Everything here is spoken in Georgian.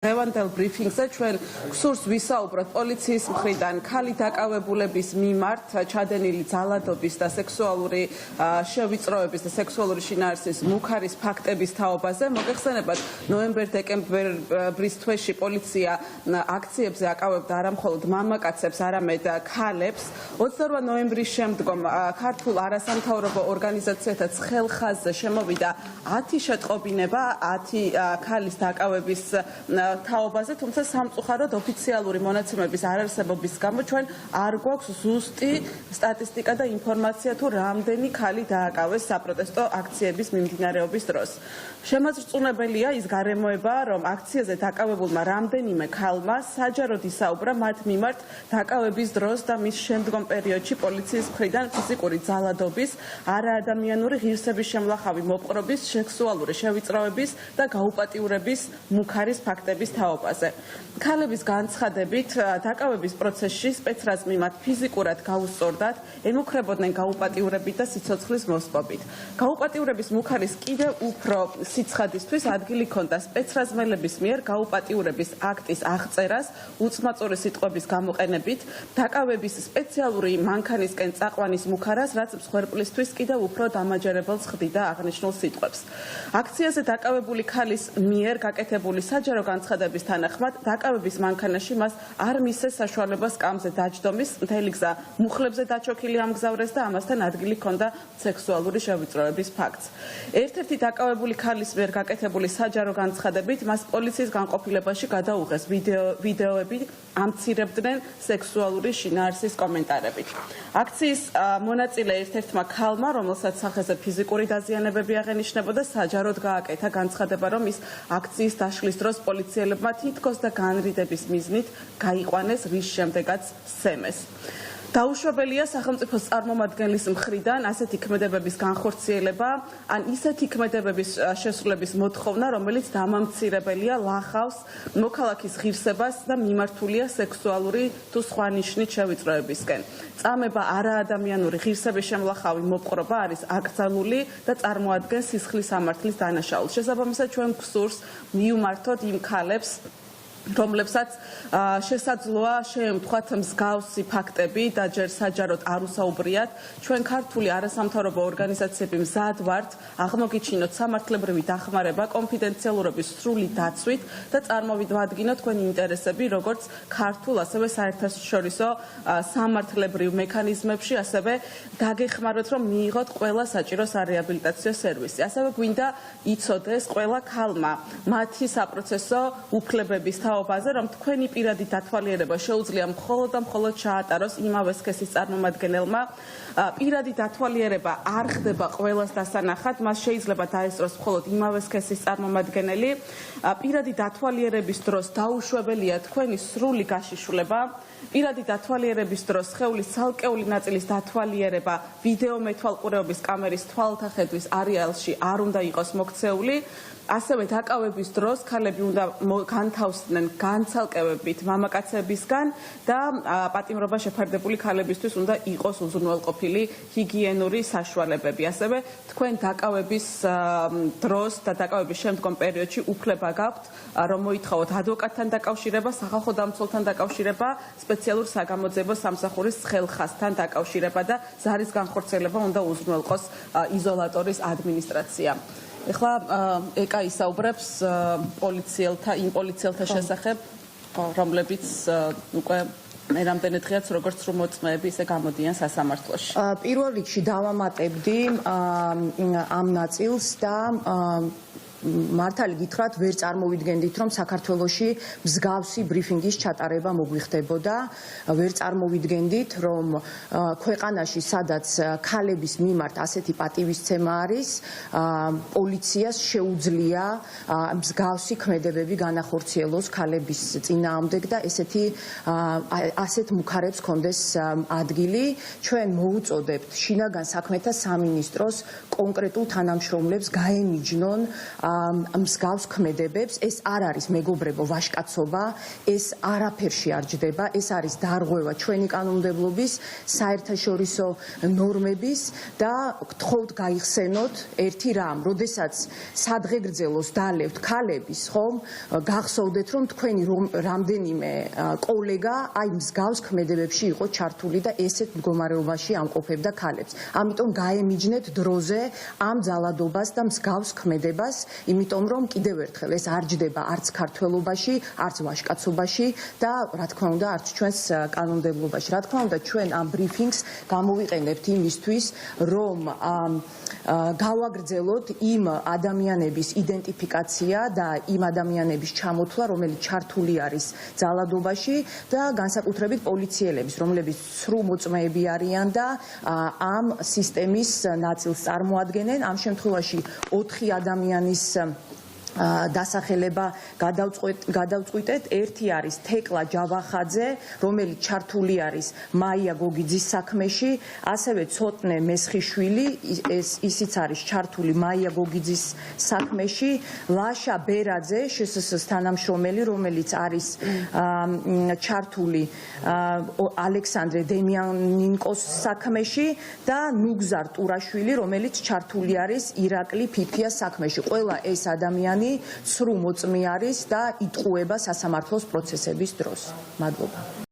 Revandel briefingse ჩვენ გსურს ვისაუბროთ პოლიციის მხრიდან ქალი დაკავებულების მიმართ ჩადენილი ძალადობის და სექსუალური შევიწროების და სექსუალური შინაარსის მუქარის ფაქტების თაობაზე. მოგეხსენებათ, ნოემბერ-დეკემბრის თვეში პოლიცია აქციებზე აკავებდა არა მხოლოდ მამაკაცებს, არამედ ქალებს. 22 ნოემბრის შემდგომ ქართულ არასამთავრობო ორგანიზაციათა ხელხაზზე შემოვიდა 10 შეტყობინება 10 ქალის დაკავების თაობაზე, თუმცა სამწუხაროდ ოფიციალური მონაცემების არარსებობის გამო ჩვენ არ გვაქვს ზუსტი სტატისტიკა და ინფორმაცია თუ რამდენი ქალი დააკავეს საპროტესტო აქციების მიმდინარეობის დროს. შემაძრწუნებელია ის გარემოება, რომ აქციაზე დაკავებულმა რამდენიმე ქალმა საჯაროდ ისაუბრა მათ მიმართ დაკავების დროს და მის შემდგომ პერიოდში პოლიციის მხრიდან ფიზიკური ძალადობის, არაადამიანური ღირსების შემლახავი მოპყრობის, სექსუალური შევიწროების და გაუპატიურების მუქარის ფაქტების თაობაზე. ქალების განცხადებით, დაკავების პროცესში სპეცრაზმი მათ ფიზიკურად გაუსწორდათ, ემუქრებოდნენ გაუპატიურებით და სიცოცხლის მოსპობით. გაუპატიურების მუქარის კიდევ უფრო სიცხადისთვის ადგილი ჰქონდა სპეცრაზმელების მიერ გაუპატიურების აქტის აღწერას უწმაწური სიტყვების გამოყენებით, დაკავების სპეციალური მანქანისკენ წაყვანის მუქარას, რაც მსხვერპლისთვის კიდევ უფრო დამაჯერებელს ხდიდა აღნიშნულ სიტყვებს. აქციაზე დაკავებული ქალის მიერ გაკეთებული საჯარო განცხადების თანახმად, დაკავების მანქანაში მას არ მისცეს საშუალება სკამზე დაჯდომის, მთელი გზა მუხლებზე დაჩოქილი ამგზავრეს და ამასთან ადგილი ჰქონდა სექსუალური შევიწროების ფაქტს. ერთ-ერთი დაკავებული ქალის მიერ გაკეთებული საჯარო განცხადებით, მას პოლიციის განყოფილებაში გადაუღეს ვიდეოები, ამცირებდნენ სექსუალური შინაარსის კომენტარებით. აქციის მონაწილე ერთ-ერთმა ქალმა, რომელსაც სახეზე ფიზიკური დაზიანებები აღენიშნებოდა, საჯაროდ გააკეთა განცხადება, რომ ის აქციის დაშლის დროს პოლიციელებმა თითქოს და განრიდების მიზნით გაიყვანეს, რის შემდეგაც სცემეს. დაუშვებელია სახელმწიფოს წარმომადგენლის მხრიდან ასეთი ქმედებების განხორციელება, ან ისეთი ქმედებების შესრულების მოთხოვნა, რომელიც დამამცირებელია, ლახავს მოქალაქის ღირსებას და მიმართულია სექსუალური თუ სხვა ნიშნით შევიწროებისკენ. წამება არაადამიანური ღირსების შემლახავი მოპყრობა არის აკრძალული და წარმოადგენს სისხლის სამართლის დანაშაულს. შესაბამისად, ჩვენ გვსურს მივმართოთ იმ ქალებს, რომლებსაც შესაძლოა შეემთხვათ მსგავსი ფაქტები და ჯერ საჯაროდ არ უსაუბრიათ. ჩვენ ქართული არასამთავრობო ორგანიზაციები მზად ვართ აღმოგიჩინოთ სამართლებრივი დახმარება კონფიდენციალურობის სრული დაცვით და წარმოვიდგინოთ თქვენი ინტერესები როგორც ქართულ, ასევე საერთაშორისო სამართლებრივ მექანიზმებში, ასევე დაგეხმაროთ, რომ მიიღოთ ყველა საჭირო სარეაბილიტაციო სერვისი. ასევე გვინდა იცოდეს ყველა ქალმა მათი საპროცესო უფლებების თაობაზე, რომ თქვენი პირადი დათვალიერება შეუძლია მხოლოდ და მხოლოდ ჩაატაროს იმავე სქესის წარმომადგენელმა. პირადი დათვალიერება არ ხდება ყველას დასანახად, მას შეიძლება დაესწროს მხოლოდ იმავე სქესის წარმომადგენელი. პირადი დათვალიერების დროს დაუშვებელია თქვენი სრული გაშიშვლება. პირადი დათვალიერების დროს სხეულის ცალკეული ნაწილის დათვალიერება ვიდეო მეთვალყურეობის კამერის თვალთა ხედვის არეალში არ უნდა იყოს მოქცეული. ასევე დაკავების დროს ქალები უნდა განთავსდნენ განცალკევებით მამაკაცებისგან და პატიმრობა შეფარდებული ქალებისთვის უნდა იყოს უზრუნველყოფილი ჰიგიენური საშუალებები. ასევე თქვენ დაკავების დროს და დაკავების შემდგომ პერიოდში უფლება გაქვთ, რომ მოითხოვოთ ადვოკატთან დაკავშირება, სახალხო დამცველთან დაკავშირება, სპეციალურ საგამოძიებო სამსახურის ხელხაზთან დაკავშირება და ზარის განხორციელება უნდა უზრუნველყოს იზოლატორის ადმინისტრაცია. ეხლა ეკა ისაუბრებს იმ პოლიციელთა შესახებ, რომლებიც უკვე რამდენი დღეაც როგორც რომ მოწმეები ისე გამოდიან სასამართლოში. პირველ რიგში დავამატებდი ამ ნაწილს და მართალი გითხრათ, ვერ წარმოვიდგენდით, რომ საქართველოში მსგავსი ბრიფინგის ჩატარება მოგვიხდებოდა. ვერ წარმოვიდგენდით, რომ ქვეყანაში, სადაც ქალების მიმართ ასეთი პატივისცემა არის, პოლიციას შეუძლია მსგავსი ქმედებები განახორციელოს ქალების წინააღმდეგ და ასეთ მუქარებს ჰქონდეს ადგილი. ჩვენ მოუწოდებთ შინაგან საქმეთა სამინისტროს კონკრეტულ თანამშრომლებს გაემიჯნონ მსგავს ქმედებებს, ეს არ არის მეგობრებო ვაჟკაცობა, ეს არაფერში არ ჯდება, ეს არის დარღვევა ჩვენი კანონმდებლობის, საერთაშორისო ნორმების და გთხოვთ გაიხსენოთ ერთი რამ, როდესაც სადღეგრძელოს დალევთ ქალების, ხომ, გახსოვდეთ რომ თქვენი რამდენიმე კოლეგა აი მსგავს ქმედებებში იყო ჩართული და ესეთ მდგომარეობაში ამყოფებდა ქალებს. ამიტომ გაემიჯნეთ დროზე ამ ძალადობას და მსგავს ქმედებას, იმიტომ რომ კიდევ ერთხელ ეს არ ჯდება არც ქართველობაში, არც ვაჟკაცობაში და რა თქმა უნდა არც ჩვენს კანონმდებლობაში. რა თქმა უნდა ჩვენ ამ ბრიფინგს გამოვიყენებთ იმისთვის, რომ გავაგრძელოთ იმ ადამიანების იდენტიფიკაცია და იმ ადამიანების ჩამოთვლა, რომელიც ჩართული არის ძალადობაში და განსაკუთრებით პოლიციელების, რომლებიც სრულ მოწმეები არიან და ამ სისტემის ნაწილს წარმოადგენენ. ამ შემთხვევაში 4 ადამიანის დასახელება გადავწყვიტეთ. ერთი არის თეკლა ჯავახაძე, რომელიც ჩართული არის მაია გოგიძის საქმეში, ასევე ცოტნე მესხიშვილი, ისიც არის ჩართული მაია გოგიძის საქმეში, ლაშა ბერაძე, შსს თანამშრომელი, რომელიც არის ჩართული ალექსანდრე დემიანინკოს საქმეში და ნუგზარ ტურაშვილი, რომელიც ჩართული არის ირაკლი ფიფიას საქმეში. ყველა ეს ადამიანი სრულ მოწმე არის და იტყუება სასამართლოს პროცესების დროს. მადლობა.